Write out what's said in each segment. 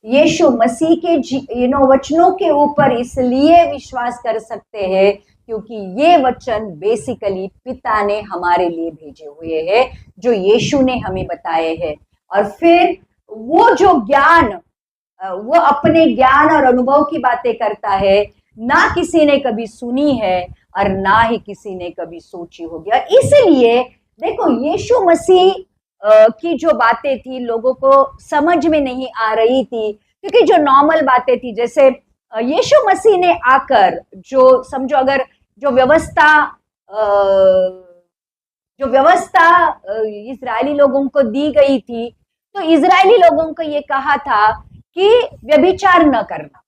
यीशु मसीह के वचनों के ऊपर इसलिए विश्वास कर सकते हैं क्योंकि ये वचन बेसिकली पिता ने हमारे लिए भेजे हुए हैं, जो यीशु ने हमें बताए हैं। और फिर वो जो ज्ञान, वो अपने ज्ञान और अनुभव की बातें करता है, ना किसी ने कभी सुनी है और ना ही किसी ने कभी सोची होगी। और इसलिए देखो, यीशु मसीह की जो बातें थी लोगों को समझ में नहीं आ रही थी, क्योंकि जो नॉर्मल बातें थी, जैसे यीशु मसीह ने आकर जो समझो, अगर जो व्यवस्था इजरायली लोगों को दी गई थी, तो इजरायली लोगों को ये कहा था कि व्यभिचार न करना।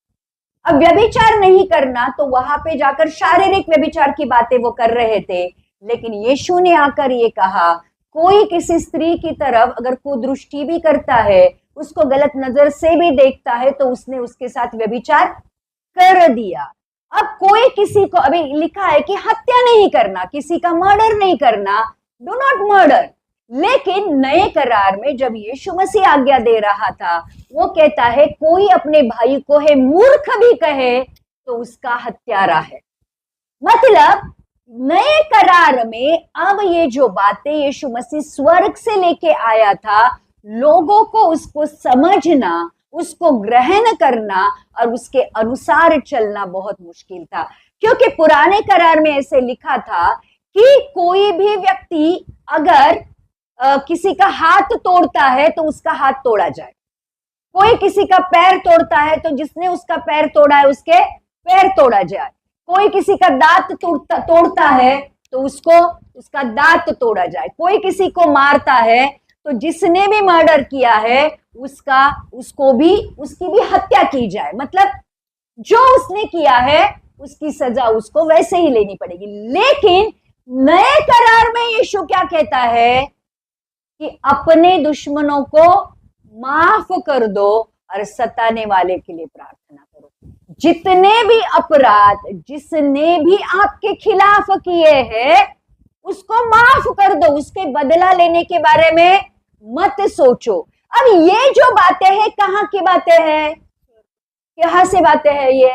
अब व्यभिचार नहीं करना, तो वहां पे जाकर शारीरिक व्यभिचार की बातें वो कर रहे थे। लेकिन यीशु ने आकर ये कहा, कोई किसी स्त्री की तरफ अगर कुदृष्टि भी करता है, उसको गलत नजर से भी देखता है, तो उसने उसके साथ व्यभिचार कर दिया। अब कोई किसी को, अभी लिखा है कि हत्या नहीं करना, किसी का मर्डर नहीं करना, डू नॉट मर्डर। लेकिन नए करार में जब यीशु मसीह आज्ञा दे रहा था, वो कहता है कोई अपने भाई को है मूर्ख भी कहे तो उसका हत्यारा है। मतलब नए करार में अब ये जो बातें यीशु मसीह स्वर्ग से लेके आया था, लोगों को उसको समझना, उसको ग्रहण करना और उसके अनुसार चलना बहुत मुश्किल था। क्योंकि पुराने करार में ऐसे लिखा था कि कोई भी व्यक्ति अगर किसी का हाथ तोड़ता है तो उसका हाथ तोड़ा जाए, कोई किसी का पैर तोड़ता है तो जिसने उसका पैर तोड़ा है उसके पैर तोड़ा जाए, कोई किसी का दांत तोड़ता है तो उसका दांत तोड़ा जाए, कोई किसी को मारता है तो जिसने भी मर्डर किया है उसकी भी हत्या की जाए। मतलब जो उसने किया है उसकी सजा उसको वैसे ही लेनी पड़ेगी। लेकिन नए करार में यीशु क्या कहता है कि अपने दुश्मनों को माफ कर दो और सताने वाले के लिए प्रार्थना करो। जितने भी अपराध जिसने भी आपके खिलाफ किए हैं उसको माफ कर दो, उसके बदला लेने के बारे में मत सोचो। अब ये जो बातें हैं, कहाँ की बातें हैं, कहाँ से बातें हैं? ये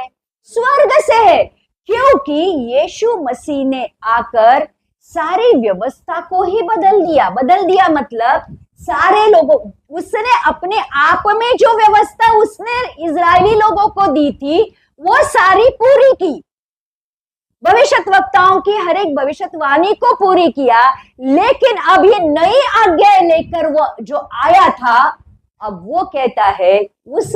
स्वर्ग से है, क्योंकि यीशु मसीह ने आकर सारी व्यवस्था को ही बदल दिया। मतलब सारे लोगों, उसने अपने आप में जो व्यवस्था उसने इजरायली लोगों को दी थी वो सारी पूरी की, भविष्यद्वक्ताओं की हर एक भविष्यवाणी को पूरी किया। लेकिन अब ये नई आज्ञा लेकर वो जो आया था, अब वो कहता है उस